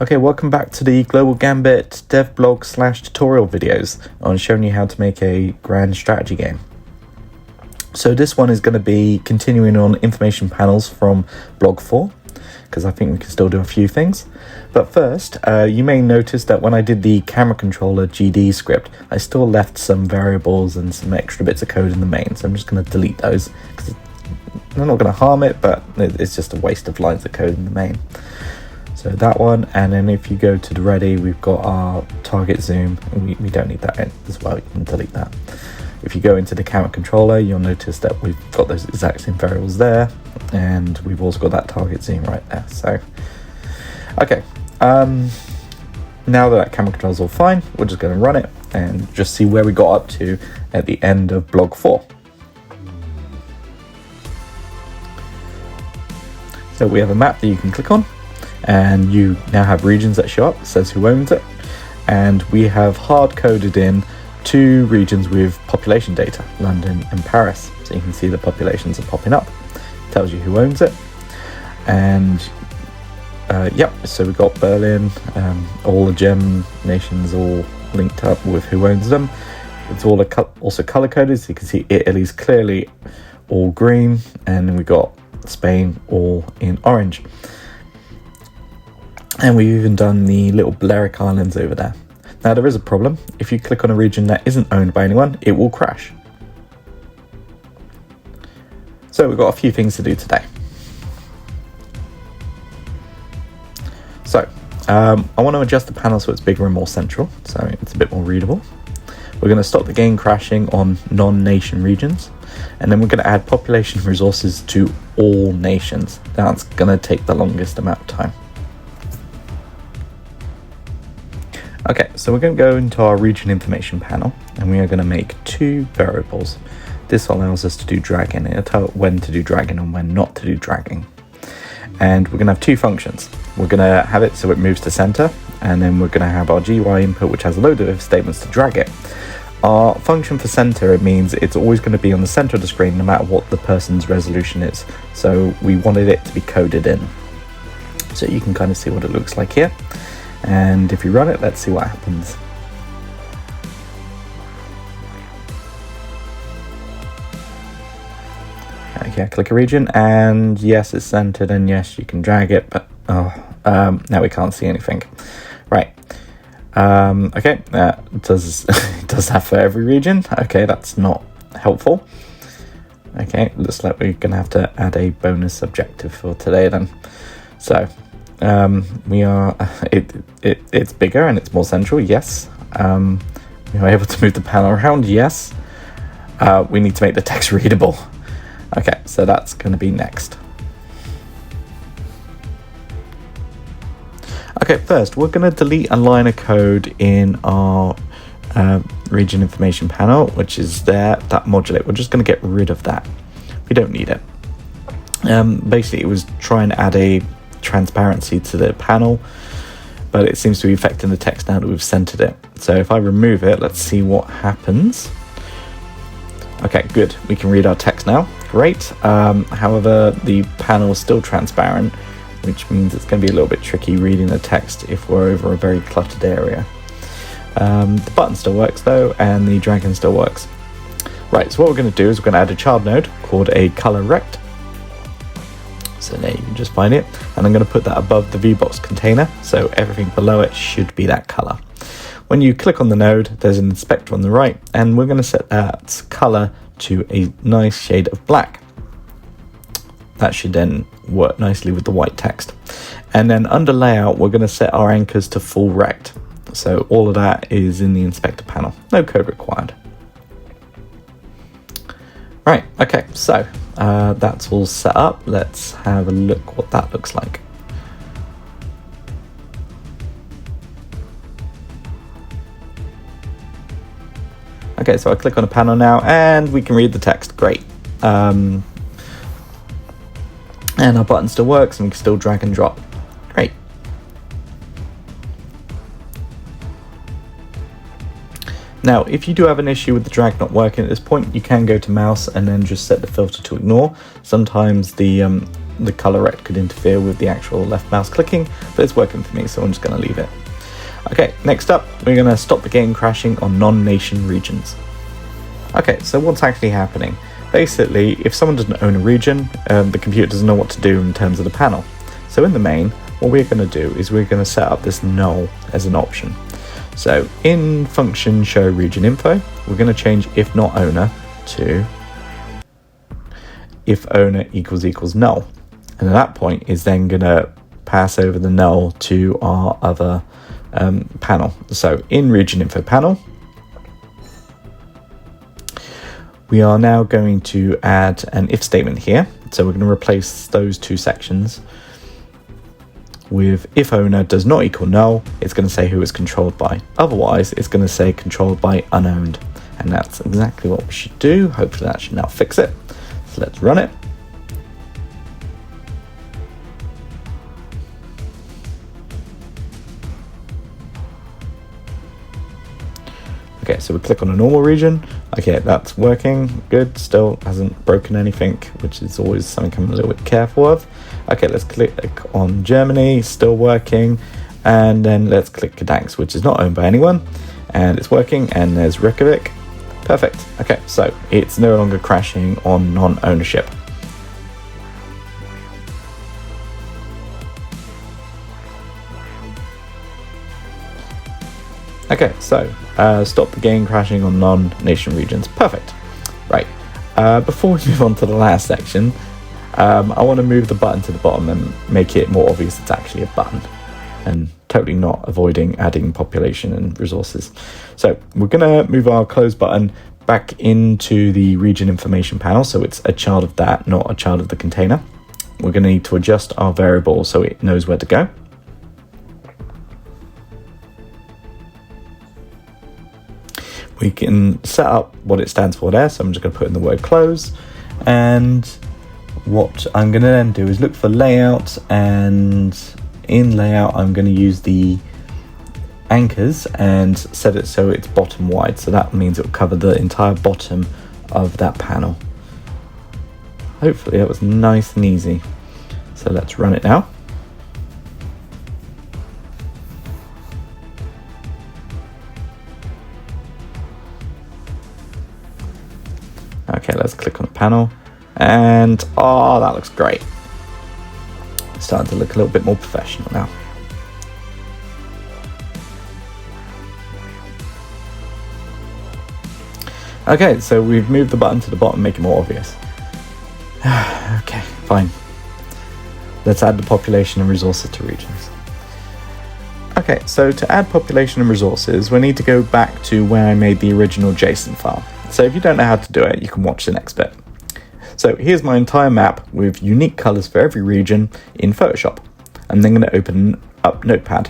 Okay, welcome back to the Global Gambit dev blog / tutorial videos on showing you how to make a grand strategy game. So this one is going to be continuing on information panels from blog 4, because I think we can still do a few things. But first, you may notice that when I did the camera controller GD script, I still left some variables and some extra bits of code in the main, so I'm just going to delete those, because they're not going to harm it, but it's just a waste of lines of code in the main. So that one, and then if you go to the ready, we've got our target zoom. We don't need that in as well, you can delete that. If you go into the camera controller, you'll notice that we've got those exact same variables there, and we've also got that target zoom right there. So, okay, now that camera controller's all fine, we're just going to run it and just see where we got up to at the end of blog 4. So we have a map that you can click on, and you now have regions that show up. It says who owns it, and we have hard coded in 2 regions with population data, London and Paris, so you can see the populations are popping up. It tells you who owns it, and yep, so we've got Berlin, all the gem nations all linked up with who owns them. It's all also color coded, so you can see Italy's clearly all green, and then we got Spain all in orange. And we've even done the little Balearic Islands over there. Now there is a problem. If you click on a region that isn't owned by anyone, it will crash. So we've got a few things to do today. So I want to adjust the panel so it's bigger and more central, so it's a bit more readable. We're going to stop the game crashing on non-nation regions, and then we're going to add population resources to all nations. That's going to take the longest amount of time. Okay, so we're going to go into our region information panel, and we are going to make 2 variables. This allows us to do dragging. It'll tell it when to do dragging and when not to do dragging. And we're going to have 2 functions. We're going to have it so it moves to center, and then we're going to have our GUI input, which has a load of if statements to drag it. Our function for center, it means it's always going to be on the center of the screen no matter what the person's resolution is. So we wanted it to be coded in. So you can kind of see what it looks like here. And if you run it, let's see what happens. Okay, I click a region, and yes, it's centered, and yes, you can drag it, but now we can't see anything. Right. Okay, that does that for every region. Okay, that's not helpful. Okay, looks like we're gonna have to add a bonus objective for today then. So we are it's bigger and it's more central, yes. We are able to move the panel around, yes. We need to make the text readable. Okay, so that's going to be next. Okay, first we're going to delete a line of code in our region information panel, which is there, that modulate. We're just going to get rid of that. We don't need it. Basically, it was trying to add a transparency to the panel, but it seems to be affecting the text now that we've centered it. So if I remove it, let's see what happens. Okay, good. We can read our text now. Great. However, the panel is still transparent, which means it's going to be a little bit tricky reading the text if we're over a very cluttered area. The button still works though, and the dragon still works. Right, so what we're going to do is we're going to add a child node called a color rect. So there you can just find it, and I'm going to put that above the VBox container, so everything below it should be that color. When you click on the node, there's an inspector on the right, and we're going to set that color to a nice shade of black. That should then work nicely with the white text. And then under layout, we're going to set our anchors to full rect. So all of that is in the inspector panel. No code required. Right, okay, so that's all set up. Let's have a look what that looks like. Okay, so I click on the panel now, and we can read the text. Great. And our button still works, and we can still drag and drop. Great. Now, if you do have an issue with the drag not working at this point, you can go to mouse and then just set the filter to ignore. Sometimes the the color rect could interfere with the actual left mouse clicking, but it's working for me, so I'm just going to leave it. Okay, next up, we're going to stop the game crashing on non-nation regions. Okay, so what's actually happening? Basically, if someone doesn't own a region, the computer doesn't know what to do in terms of the panel. So in the main, what we're going to do is we're going to set up this null as an option. So in function show region info, we're going to change if not owner to if owner equals null. And at that point is then going to pass over the null to our other panel. So in RegionInfoPanel, we are now going to add an if statement here. So we're going to replace those two sections with if owner does not equal null, it's going to say who it's controlled by. Otherwise, it's going to say controlled by unowned. And that's exactly what we should do. Hopefully that should now fix it. So let's run it. Okay, so we click on a normal region. Okay, that's working. Good. Still hasn't broken anything, which is always something I'm a little bit careful of. Okay, let's click on Germany. Still working. And then let's click Gdansk, which is not owned by anyone. And it's working. And there's Reykjavik. Perfect. Okay, so it's no longer crashing on non-ownership. Okay, so stop the game crashing on non-nation regions. Perfect. Right. Before we move on to the last section, I want to move the button to the bottom and make it more obvious it's actually a button, and totally not avoiding adding population and resources. So we're going to move our close button back into the region information panel, so it's a child of that, not a child of the container. We're going to need to adjust our variable so it knows where to go. We can set up what it stands for there, so I'm just going to put in the word close, and what I'm going to then do is look for layout, and in layout I'm going to use the anchors and set it so it's bottom wide, so that means it will cover the entire bottom of that panel. Hopefully that was nice and easy. So let's run it now. Okay, let's click on the panel, and oh, that looks great. It's starting to look a little bit more professional now. Okay, so we've moved the button to the bottom, make it more obvious. Okay, fine. Let's add the population and resources to regions. Okay, so to add population and resources, we need to go back to where I made the original JSON file. So if you don't know how to do it, you can watch the next bit. So here's my entire map with unique colors for every region in Photoshop. I'm then going to open up Notepad.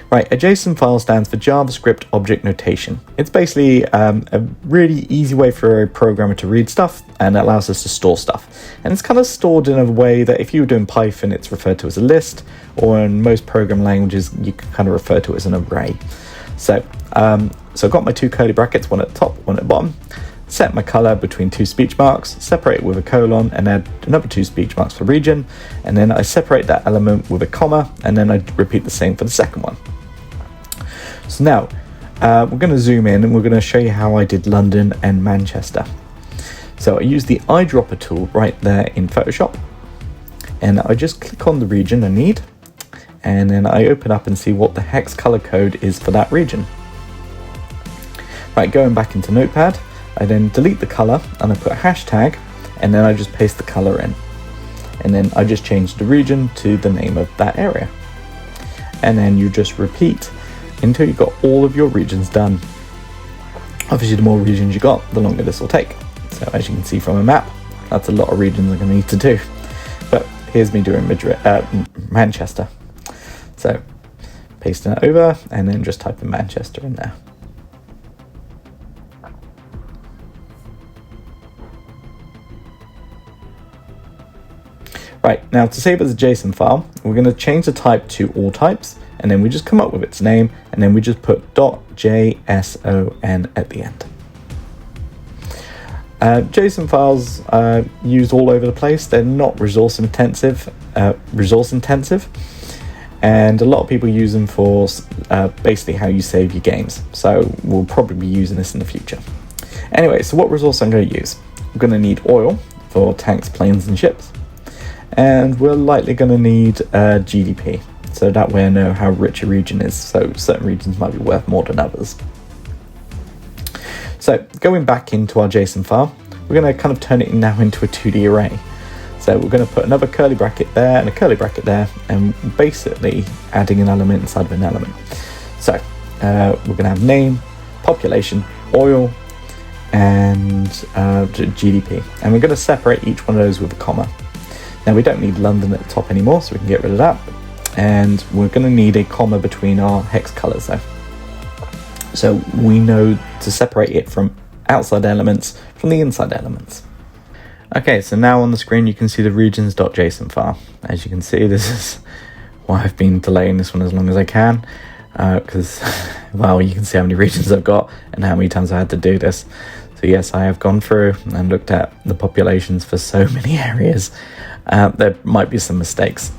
Right, a JSON file stands for JavaScript Object Notation. It's basically a really easy way for a programmer to read stuff, and it allows us to store stuff. And it's kind of stored in a way that if you were doing Python, it's referred to as a list, or in most programming languages, you can kind of refer to it as an array. So I've got my two curly brackets, one at the top, one at the bottom. Set my color between two speech marks, separate it with a colon, and add another two speech marks for region. And then I separate that element with a comma, and then I repeat the same for the second one. So now we're going to zoom in, and we're going to show you how I did London and Manchester. So I use the eyedropper tool right there in Photoshop, and I just click on the region I need, and then I open up and see what the hex color code is for that region. Right, going back into Notepad, I then delete the color and I put a hashtag, and then I just paste the color in. And then I just change the region to the name of that area. And then you just repeat until you've got all of your regions done. Obviously, the more regions you got, the longer this will take. So as you can see from a map, that's a lot of regions I'm going to need to do. But here's me doing Manchester. So pasting it over, and then just typing Manchester in there. Right, now to save as a JSON file, we're going to change the type to all types, and then we just come up with its name, and then we just put .json at the end. JSON files are used all over the place. They're not resource intensive, and a lot of people use them for basically how you save your games. So we'll probably be using this in the future. Anyway, so what resource I'm going to use? We're going to need oil for tanks, planes, and ships, and we're likely going to need GDP. So that way I know how rich a region is. So certain regions might be worth more than others. So going back into our JSON file, we're going to kind of turn it now into a 2D array. So we're going to put another curly bracket there and a curly bracket there, and basically adding an element inside of an element. So we're going to have name, population, oil, and GDP. And we're going to separate each one of those with a comma. Now we don't need London at the top anymore, so we can get rid of that. And we're going to need a comma between our hex colors though. So we know to separate it from outside elements from the inside elements. Okay, so now on the screen you can see the regions.json file. As you can see, this is why I've been delaying this one as long as I can, because, well, you can see how many regions I've got and how many times I had to do this. So yes, I have gone through and looked at the populations for so many areas. There might be some mistakes.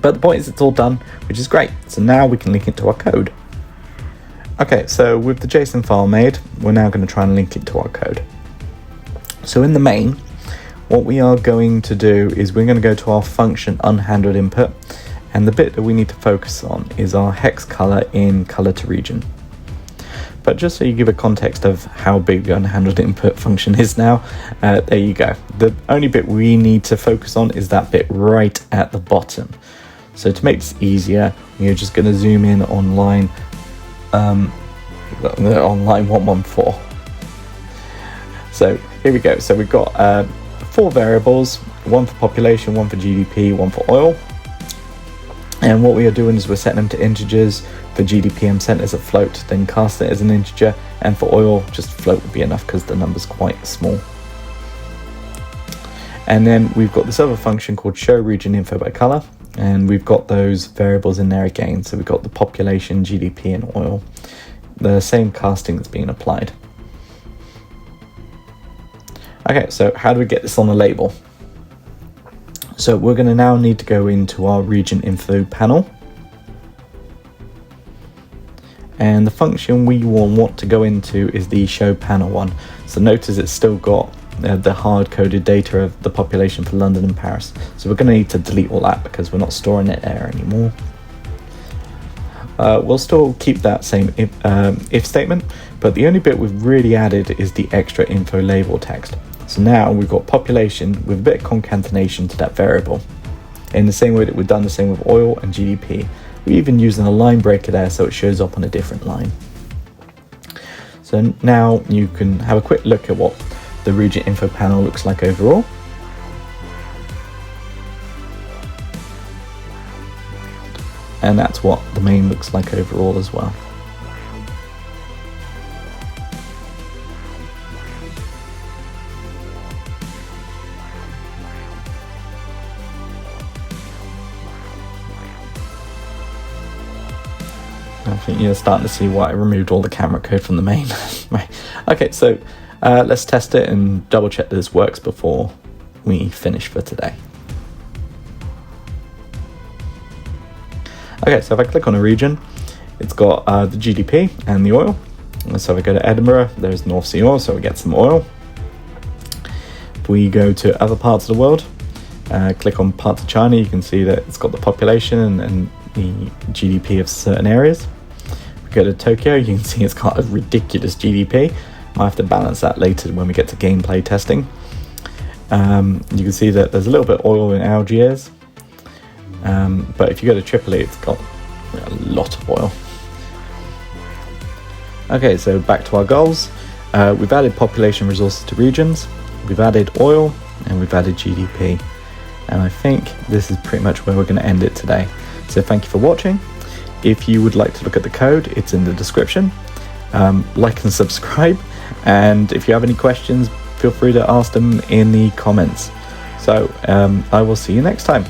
But the point is it's all done, which is great. So now we can link it to our code. Okay, so with the JSON file made, we're now going to try and link it to our code. So in the main, what we are going to do is we're going to go to our function unhandled input, and the bit that we need to focus on is our hex color in color to region. But just so you give a context of how big the unhandled input function is now, there you go. The only bit we need to focus on is that bit right at the bottom. So to make this easier, we're just going to zoom in on line 114. So here we go. So we've got 4 variables, one for population, one for GDP, one for oil. And what we are doing is we're setting them to integers. For GDP, I'm setting it as a float, then cast it as an integer. And for oil, just float would be enough because the number's quite small. And then we've got this other function called show region info by color. And we've got those variables in there again. So we've got the population, GDP, and oil. The same casting that's being applied. Okay, so how do we get this on the label? So we're going to now need to go into our region info panel. And the function we will want to go into is the show panel one. So notice it's still got the hard-coded data of the population for London and Paris. So we're going to need to delete all that because we're not storing it there anymore. We'll still keep that same if statement, but the only bit we've really added is the extra info label text. So now we've got population with a bit of concatenation to that variable. In the same way that we've done the same with oil and GDP. We're even using a line breaker there so it shows up on a different line. So now you can have a quick look at what the region info panel looks like overall. And that's what the main looks like overall as well. I think you're starting to see why I removed all the camera code from the main. Right. Okay, so let's test it and double check that this works before we finish for today. Okay, so if I click on a region, it's got the GDP and the oil. And so if I go to Edinburgh, there's North Sea oil, so we get some oil. If we go to other parts of the world, click on parts of China, you can see that it's got the population and the GDP of certain areas. If we go to Tokyo, you can see it's got a ridiculous GDP. I'll have to balance that later when we get to gameplay testing. You can see that there's a little bit of oil in Algiers. But if you go to Tripoli, it's got a lot of oil. Okay, so back to our goals. We've added population resources to regions, we've added oil, and we've added GDP. And I think this is pretty much where we're going to end it today. So thank you for watching. If you would like to look at the code, it's in the description. Like and subscribe. And if you have any questions, feel free to ask them in the comments. So I will see you next time.